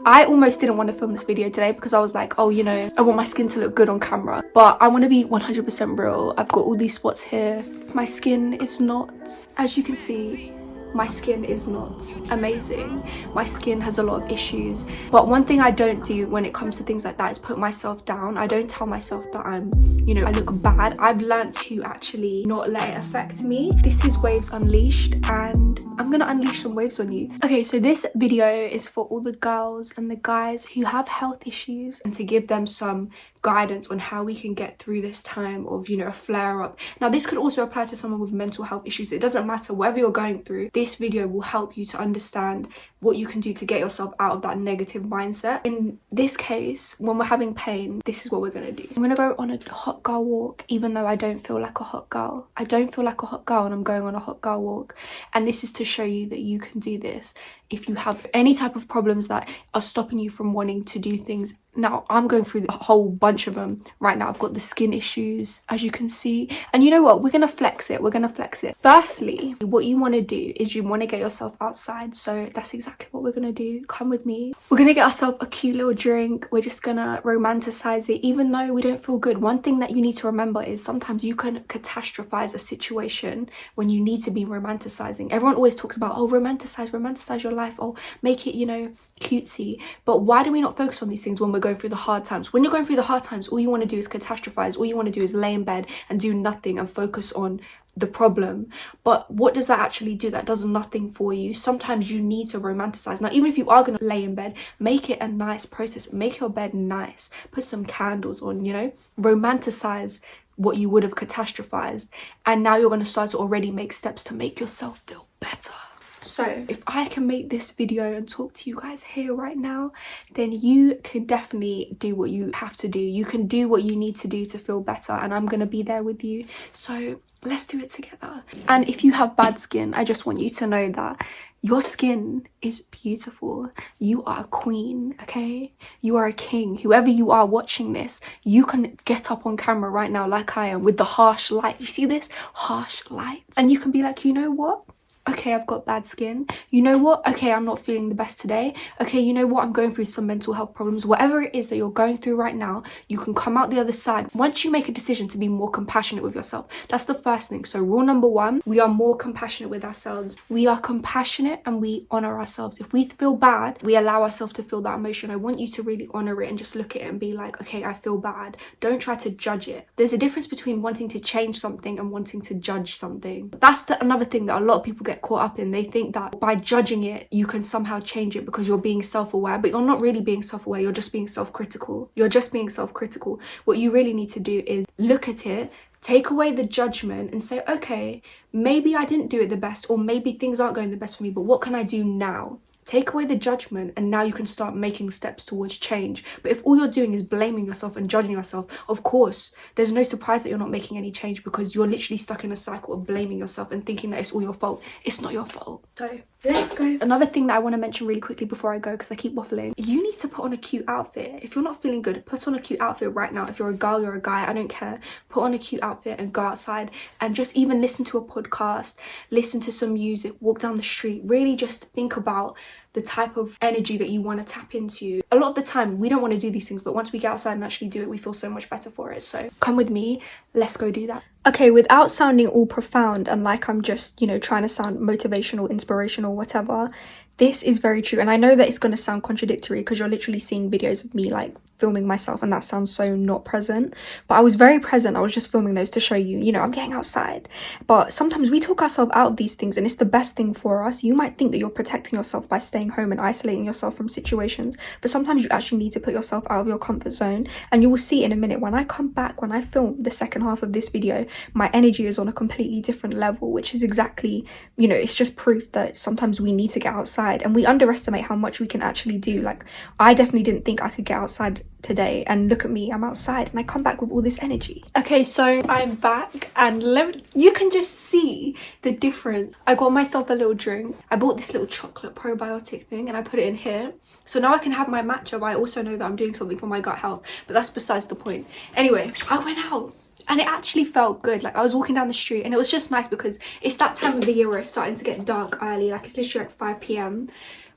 I almost didn't want to film this video today because I was like, oh, you know, I want my skin to look good on camera, but I want to be 100% real. I've got all these spots here. My skin is not, as you can see, my skin is not amazing. My skin has a lot of issues, but one thing I don't do when it comes to things like that is put myself down. I don't tell myself that I'm, you know, I look bad. I've learned to actually not let it affect me. This is Waves Unleashed, and I'm gonna unleash some waves on you. Okay, so this video is for all the girls and the guys who have health issues, and to give them some guidance on how we can get through this time of, you know, a flare up. Now this could also apply to someone with mental health issues. It doesn't matter, whatever you're going through, this video will help you to understand what you can do to get yourself out of that negative mindset. In this case, when we're having pain, this is what we're gonna do. I'm gonna go on a hot girl walk, even though I don't feel like a hot girl. I don't feel like a hot girl, and I'm going on a hot girl walk. And this is to show you that you can do this if you have any type of problems that are stopping you from wanting to do things. Now I'm going through a whole bunch of them right now. I've got the skin issues, as you can see, and you know what, we're gonna flex it. Firstly, what you want to do is you want to get yourself outside, so that's exactly what we're gonna do. Come with me. We're gonna get ourselves a cute little drink. We're just gonna romanticize it, even though we don't feel good. One thing that you need to remember is sometimes you can catastrophize a situation when you need to be romanticizing. Everyone always talks about, oh, romanticize your life, oh, make it, you know, cutesy. But why do we not focus on these things when we're going through the hard times? When you're going through the hard times, all you want to do is catastrophize. All you want to do is lay in bed and do nothing and focus on the problem. But what does that actually do? That does nothing for you. Sometimes you need to romanticize. Now, even if you are going to lay in bed, make it a nice process. Make your bed nice. Put some candles on, you know, romanticize what you would have catastrophized. And now you're going to start to already make steps to make yourself feel better. So if I can make this video and talk to you guys here right now, then you can definitely do what you have to do. You can do what you need to do to feel better, and I'm gonna be there with you. So let's do it together. And if you have bad skin, I just want you to know that your skin is beautiful. You are a queen, okay? You are a king. Whoever you are watching this, you can get up on camera right now like I am with the harsh light. You see this? Harsh light. And you can be like, you know what? Okay, I've got bad skin. You know what? Okay, I'm not feeling the best today. Okay, you know what? I'm going through some mental health problems. Whatever it is that you're going through right now, you can come out the other side once you make a decision to be more compassionate with yourself. That's the first thing. So rule number one, we are more compassionate with ourselves. We are compassionate and we honor ourselves. If we feel bad, we allow ourselves to feel that emotion. I want you to really honor it and just look at it and be like, okay, I feel bad. Don't try to judge it. There's a difference between wanting to change something and wanting to judge something. That's another thing that a lot of people get caught up in. They think that by judging it you can somehow change it because you're being self-aware, but you're not really being self-aware. You're just being self-critical. What you really need to do is look at it, take away the judgment and say, okay, maybe I didn't do it the best, or maybe things aren't going the best for me, but what can I do now? Take away the judgment, and now you can start making steps towards change. But if all you're doing is blaming yourself and judging yourself, of course, there's no surprise that you're not making any change, because you're literally stuck in a cycle of blaming yourself and thinking that it's all your fault. It's not your fault. So let's go. Another thing that I want to mention really quickly before I go, because I keep waffling, you need to put on a cute outfit. If you're not feeling good, put on a cute outfit right now. If you're a girl, you're a guy, I don't care. Put on a cute outfit and go outside and just even listen to a podcast, listen to some music, walk down the street. Really just think about the type of energy that you want to tap into. A lot of the time we don't want to do these things, but once we get outside and actually do it, we feel so much better for it. So come with me, let's go do that. Okay, without sounding all profound and like I'm just, you know, trying to sound motivational, inspirational, whatever, this is very true. And I know that it's going to sound contradictory because you're literally seeing videos of me like filming myself, and that sounds so not present, but I was very present. I was just filming those to show you, you know, I'm getting outside. But sometimes we talk ourselves out of these things, and it's the best thing for us. You might think that you're protecting yourself by staying home and isolating yourself from situations, but sometimes you actually need to put yourself out of your comfort zone. And you will see in a minute when I come back, when I film the second half of this video, my energy is on a completely different level, which is exactly, you know, it's just proof that sometimes we need to get outside, and we underestimate how much we can actually do. Like, I definitely didn't think I could get outside today, and look at me, I'm outside and I come back with all this energy. Okay, so I'm back, and you can just see the difference. I got myself a little drink. I bought this little chocolate probiotic thing and I put it in here, so now I can have my matcha, but I also know that I'm doing something for my gut health, but that's besides the point. Anyway, I went out and it actually felt good. Like, I was walking down the street and it was just nice because it's that time of the year where it's starting to get dark early. Like, it's literally like 5 p.m.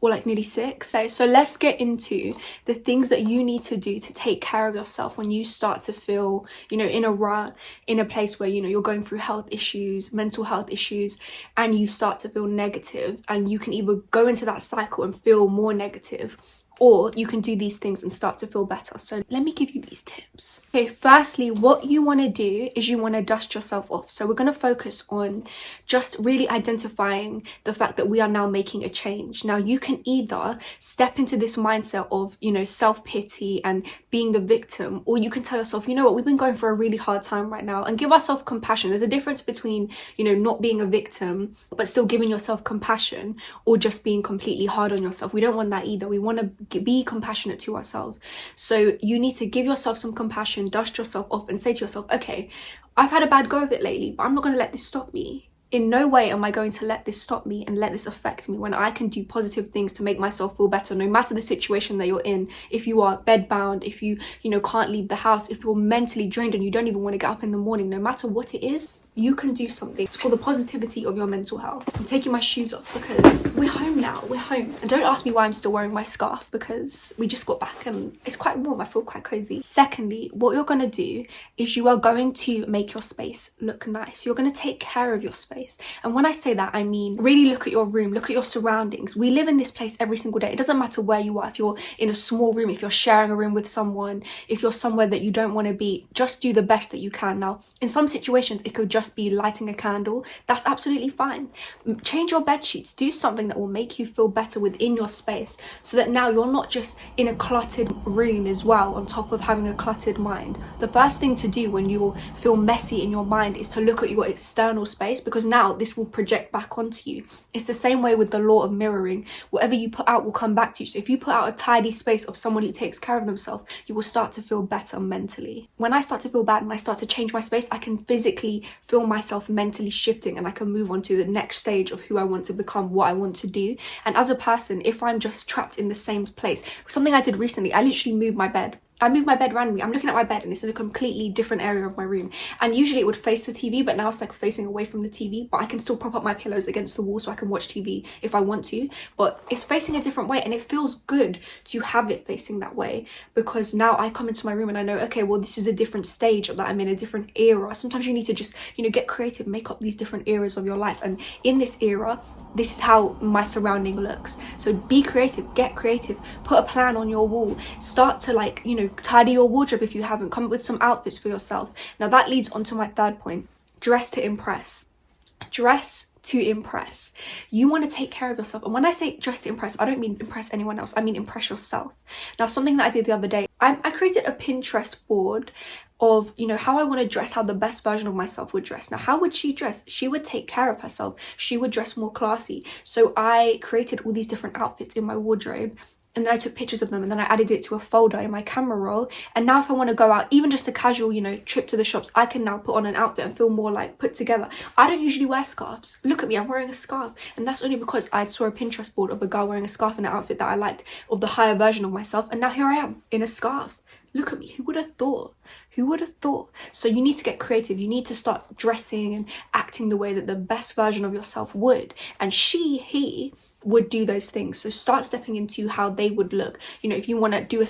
or like nearly 6. Okay, so let's get into the things that you need to do to take care of yourself when you start to feel, you know, in a rut, in a place where, you know, you're going through health issues, mental health issues, and you start to feel negative, and you can either go into that cycle and feel more negative, or you can do these things and start to feel better. So let me give you these tips. Okay, firstly, what you want to do is you want to dust yourself off. So we're going to focus on just really identifying the fact that we are now making a change. Now you can either step into this mindset of, you know, self-pity and being the victim, or you can tell yourself, you know what, we've been going for a really hard time right now, and give ourselves compassion. There's a difference between, you know, not being a victim but still giving yourself compassion, or just being completely hard on yourself. We don't want that either. We want to be compassionate to ourselves. So you need to give yourself some compassion, dust yourself off, and say to yourself, okay, I've had a bad go of it lately, but I'm not going to let this stop me. In no way am I going to let this stop me and let this affect me, when I can do positive things to make myself feel better, no matter the situation that you're in. If you are bedbound, if you know, can't leave the house, if you're mentally drained and you don't even want to get up in the morning, no matter what it is, you can do something for the positivity of your mental health. I'm taking my shoes off because we're home now. We're home. And don't ask me why I'm still wearing my scarf, because we just got back and it's quite warm. I feel quite cozy. Secondly, what you're going to do is you are going to make your space look nice. You're going to take care of your space. And when I say that, I mean really look at your room, look at your surroundings. We live in this place every single day. It doesn't matter where you are. If you're in a small room, if you're sharing a room with someone, if you're somewhere that you don't want to be, just do the best that you can. Now, in some situations, it could just be lighting a candle. That's absolutely fine. Change your bed sheets. Do something that will make you feel better within your space, so that now you're not just in a cluttered room as well, on top of having a cluttered mind. The first thing to do when you feel messy in your mind is to look at your external space, because now this will project back onto you. It's the same way with the law of mirroring. Whatever you put out will come back to you. So if you put out a tidy space of someone who takes care of themselves, you will start to feel better mentally. When I start to feel bad and I start to change my space, I can physically feel myself mentally shifting, and I can move on to the next stage of who I want to become, what I want to do. And as a person, if I'm just trapped in the same place, something I did recently, I literally moved my bed. I moved my bed randomly. I'm looking at my bed and it's in a completely different area of my room. And usually it would face the TV, but now it's like facing away from the TV. But I can still prop up my pillows against the wall so I can watch TV if I want to. But it's facing a different way, and it feels good to have it facing that way, because now I come into my room and I know, okay, well, this is a different stage that I'm in, a different era. Sometimes you need to just, you know, get creative, make up these different eras of your life. And in this era, this is how my surrounding looks. So be creative, get creative, put a plan on your wall, start to, like, you know, tidy your wardrobe if you haven't, come up with some outfits for yourself. Now that leads on to my third point: dress to impress. Dress to impress. You want to take care of yourself. And when I say dress to impress, I don't mean impress anyone else, I mean impress yourself. Now, something that I did the other day, I created a Pinterest board of, you know, how I want to dress, how the best version of myself would dress. Now, how would she dress? She would take care of herself. She would dress more classy. So I created all these different outfits in my wardrobe, and then I took pictures of them, and then I added it to a folder in my camera roll. And now if I want to go out, even just a casual, you know, trip to the shops, I can now put on an outfit and feel more like put together. I don't usually wear scarves. Look at me, I'm wearing a scarf. And that's only because I saw a Pinterest board of a girl wearing a scarf in an outfit that I liked, of the higher version of myself. And now here I am in a scarf. Look at me, who would have thought? Who would have thought? So you need to get creative. You need to start dressing and acting the way that the best version of yourself would. And he would do those things. So start stepping into how they would look. You know, if you want to do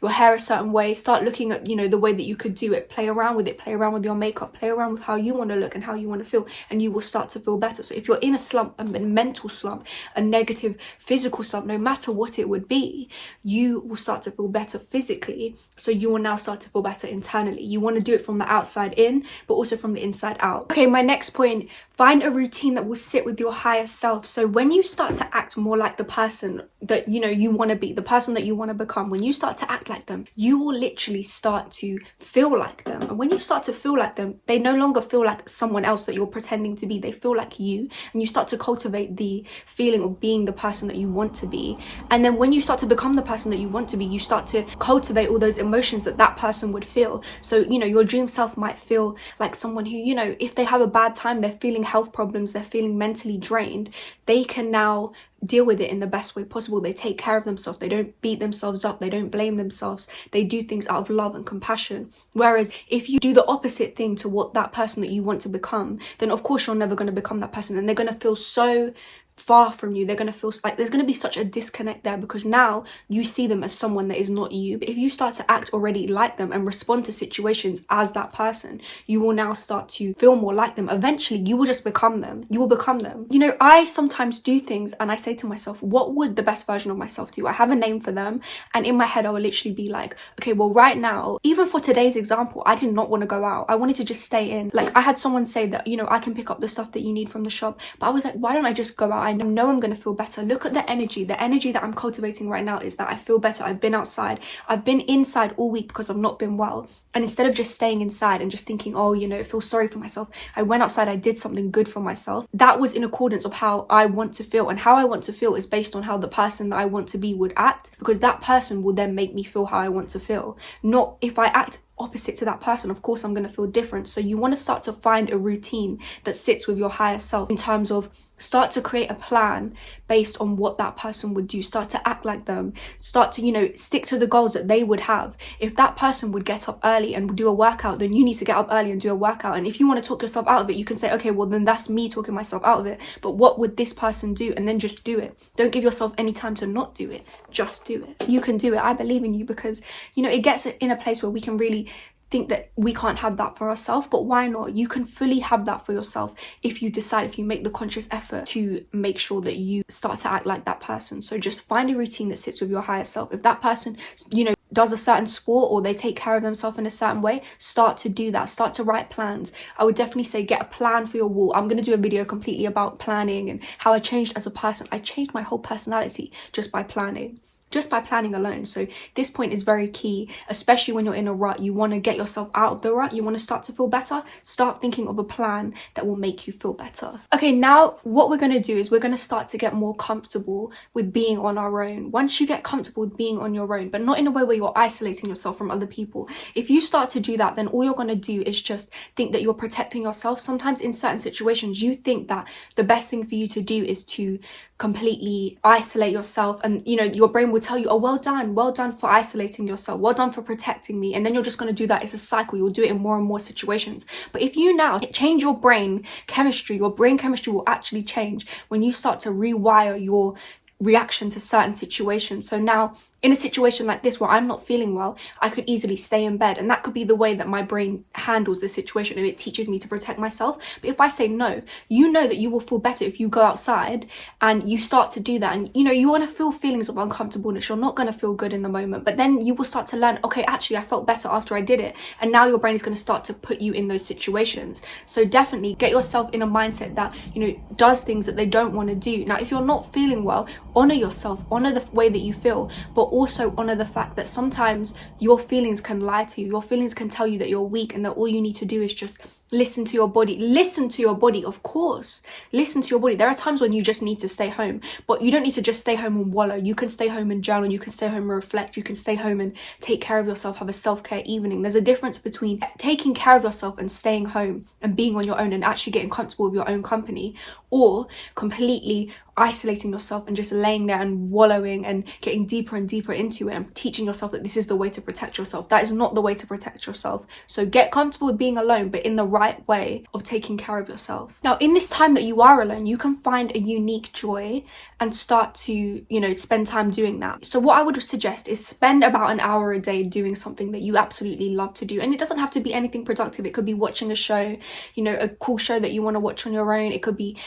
your hair a certain way, start looking at, you know, the way that you could do it. Play around with it, play around with your makeup, play around with how you want to look and how you want to feel, and you will start to feel better. So if you're in a slump, a mental slump, a negative physical slump, no matter what it would be, you will start to feel better physically. So you will now start to feel better internally. You want to do it from the outside in, but also from the inside out. Okay, my next point: find a routine that will sit with your higher self. So when you start to act more like the person that, you know, you want to be, the person that you want to become, when you start to act like them, you will literally start to feel like them. And when you start to feel like them, they no longer feel like someone else that you're pretending to be. They feel like you, and you start to cultivate the feeling of being the person that you want to be. And then when you start to become the person that you want to be, you start to cultivate all those emotions that that person would feel. So, you know, your dream self might feel like someone who, you know, if they have a bad time, they're feeling health problems, they're feeling mentally drained, they can now deal with it in the best way possible. They take care of themselves. They don't beat themselves up. They don't blame themselves. They do things out of love and compassion. Whereas if you do the opposite thing to what that person that you want to become, then of course you're never going to become that person, and they're going to feel so far from you. They're going to feel like there's going to be such a disconnect there, because now you see them as someone that is not you. But if you start to act already like them and respond to situations as that person, you will now start to feel more like them. Eventually you will just become them. You will become them. You know, I sometimes do things and I say to myself, what would the best version of myself do? I have a name for them, and in my head I will literally be like, okay, well right now, even for today's example, I did not want to go out. I wanted to just stay in. Like, I had someone say that, you know, I can pick up the stuff that you need from the shop, but I was like, why don't I just go out? I know I'm going to feel better. Look at the energy that I'm cultivating right now is that I feel better. I've been outside, I've been inside all week because I've not been well, and instead of just staying inside and just thinking, oh, you know, feel sorry for myself, I went outside, I did something good for myself. That was in accordance of how I want to feel, and how I want to feel is based on how the person that I want to be would act, because that person will then make me feel how I want to feel. Not if I act opposite to that person, of course I'm going to feel different. So you want to start to find a routine that sits with your higher self, in terms of start to create a plan based on what that person would do. Start to act like them. Start to, you know, stick to the goals that they would have. If that person would get up early and do a workout, then you need to get up early and do a workout. And if you want to talk yourself out of it, you can say, okay, well then that's me talking myself out of it, but what would this person do? And then just do it. Don't give yourself any time to not do it. Just do it. You can do it. I believe in you, because, you know, it gets in a place where we can really think that we can't have that for ourselves, but why not? You can fully have that for yourself if you decide, if you make the conscious effort to make sure that you start to act like that person. So just find a routine that sits with your higher self. If that person, you know, does a certain sport, or they take care of themselves in a certain way, start to do that. Start to write plans. I would definitely say get a plan for your wall. I'm going to do a video completely about planning and how I changed as a person. I changed my whole personality just by planning. Just by planning alone. So this point is very key, especially when you're in a rut. You want to get yourself out of the rut. You want to start to feel better. Start thinking of a plan that will make you feel better. Okay, now what we're going to do is we're going to start to get more comfortable with being on our own. Once you get comfortable with being on your own, but not in a way where you're isolating yourself from other people. If you start to do that, then all you're going to do is just think that you're protecting yourself. Sometimes in certain situations, you think that the best thing for you to do is to completely isolate yourself, and you know, your brain will tell you, oh, well done for isolating yourself, well done for protecting me, and then you're just going to do that. It's a cycle. You'll do it in more and more situations. But if you now change your brain chemistry, your brain chemistry will actually change when you start to rewire your reaction to certain situations. So now in a situation like this where I'm not feeling well, I could easily stay in bed, and that could be the way that my brain handles the situation, and it teaches me to protect myself. But if I say no, you know that you will feel better if you go outside and you start to do that. And you know, you want to feel feelings of uncomfortableness. You're not going to feel good in the moment, but then you will start to learn, okay, actually I felt better after I did it, and now your brain is going to start to put you in those situations. So definitely get yourself in a mindset that, you know, does things that they don't want to do. Now if you're not feeling well, honor yourself, honor the way that you feel, but also honor the fact that sometimes your feelings can lie to you. Your feelings can tell you that you're weak, and that all you need to do is just listen to your body. Listen to your body, of course. Listen to your body. There are times when you just need to stay home, but you don't need to just stay home and wallow. You can stay home and journal. You can stay home and reflect. You can stay home and take care of yourself, have a self-care evening. There's a difference between taking care of yourself and staying home and being on your own and actually getting comfortable with your own company, or completely isolating yourself and just laying there and wallowing and getting deeper and deeper into it and teaching yourself that this is the way to protect yourself. That is not the way to protect yourself. So get comfortable with being alone, but in the right way of taking care of yourself. Now in this time that you are alone, you can find a unique joy and start to, you know, spend time doing that. So what I would suggest is spend about an hour a day doing something that you absolutely love to do. And it doesn't have to be anything productive. It could be watching a show, you know, a cool show that you want to watch on your own. It could be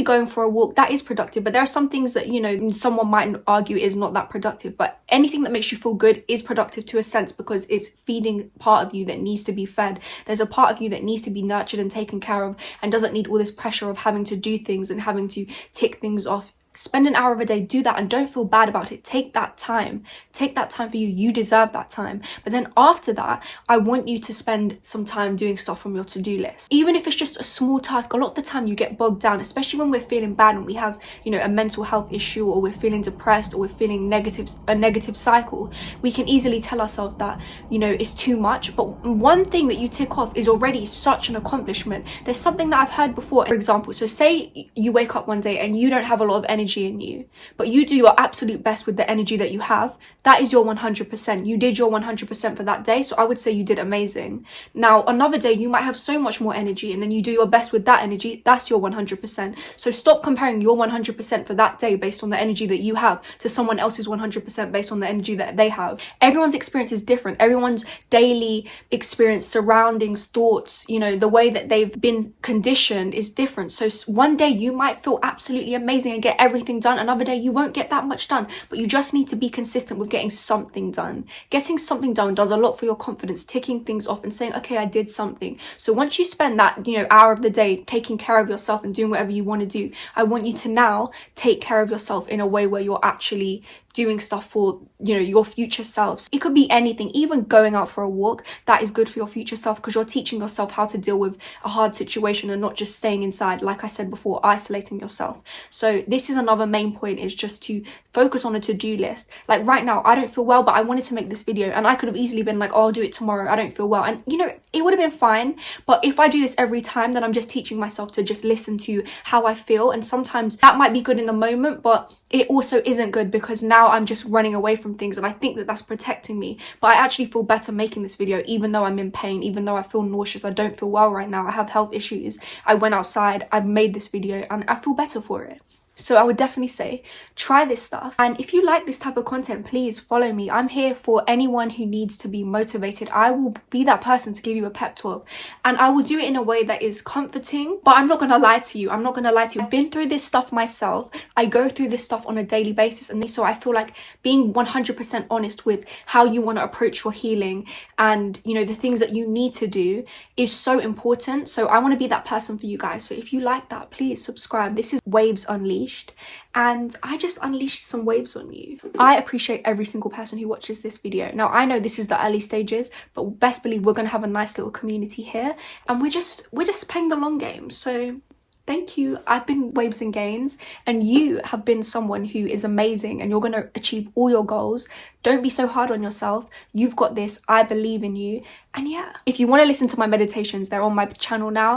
going for a walk. That is productive. But there are some things that, you know, someone might argue is not that productive, but anything that makes you feel good is productive to a sense, because it's feeding part of you that needs to be fed. There's a part of you that needs to be nurtured and taken care of, and doesn't need all this pressure of having to do things and having to tick things off. Spend an hour of a day, do that, and don't feel bad about it. Take that time for you. You deserve that time. But then after that, I want you to spend some time doing stuff from your to-do list. Even if it's just a small task. A lot of the time you get bogged down, especially when we're feeling bad and we have, you know, a mental health issue, or we're feeling depressed, or we're feeling a negative cycle. We can easily tell ourselves that, you know, it's too much. But one thing that you tick off is already such an accomplishment. There's something that I've heard before, for example. So say you wake up one day and you don't have a lot of energy energy in you, but you do your absolute best with the energy that you have, that is your 100%. You did your 100% for that day, so I would say you did amazing. Now, another day you might have so much more energy, and then you do your best with that energy, that's your 100%. So stop comparing your 100% for that day based on the energy that you have to someone else's 100% based on the energy that they have. Everyone's experience is different. Everyone's daily experience, surroundings, thoughts, you know, the way that they've been conditioned is different. So one day you might feel absolutely amazing and get everything done. Another day you won't get that much done, but you just need to be consistent with getting something done. Getting something done does a lot for your confidence, ticking things off and saying, okay, I did something. So once you spend that, you know, hour of the day taking care of yourself and doing whatever you want to do, I want you to now take care of yourself in a way where you're actually doing stuff for, you know, your future selves. It could be anything, even going out for a walk. That is good for your future self, because you're teaching yourself how to deal with a hard situation and not just staying inside, like I said before, isolating yourself. So this is another main point, is just to focus on a to-do list. Like right now, I don't feel well, but I wanted to make this video, and I could have easily been like, oh, I'll do it tomorrow, I don't feel well, and you know, it would have been fine. But if I do this every time, then I'm just teaching myself to just listen to how I feel, and sometimes that might be good in the moment, but it also isn't good, because now I'm just running away from things, and I think that that's protecting me. But I actually feel better making this video, even though I'm in pain, even though I feel nauseous, I don't feel well right now, I have health issues. I went outside, I've made this video, and I feel better for it. So I would definitely say try this stuff, and if you like this type of content, please follow me. I'm here for anyone who needs to be motivated. I will be that person to give you a pep talk, and I will do it in a way that is comforting, but I'm not gonna lie to you. I've been through this stuff myself. I go through this stuff on a daily basis, and so I feel like being 100% honest with how you want to approach your healing and, you know, the things that you need to do is so important. So I want to be that person for you guys. So if you like that, please subscribe. This is Waves Unleashed, and I just unleashed some waves on you. I appreciate every single person who watches this video. Now, I know this is the early stages, but best believe we're gonna have a nice little community here, and we're just playing the long game. So thank you. I've been Waves and Gains, and you have been someone who is amazing, and you're going to achieve all your goals. Don't be so hard on yourself. You've got this. I believe in you. And yeah, if you want to listen to my meditations, they're on my channel now.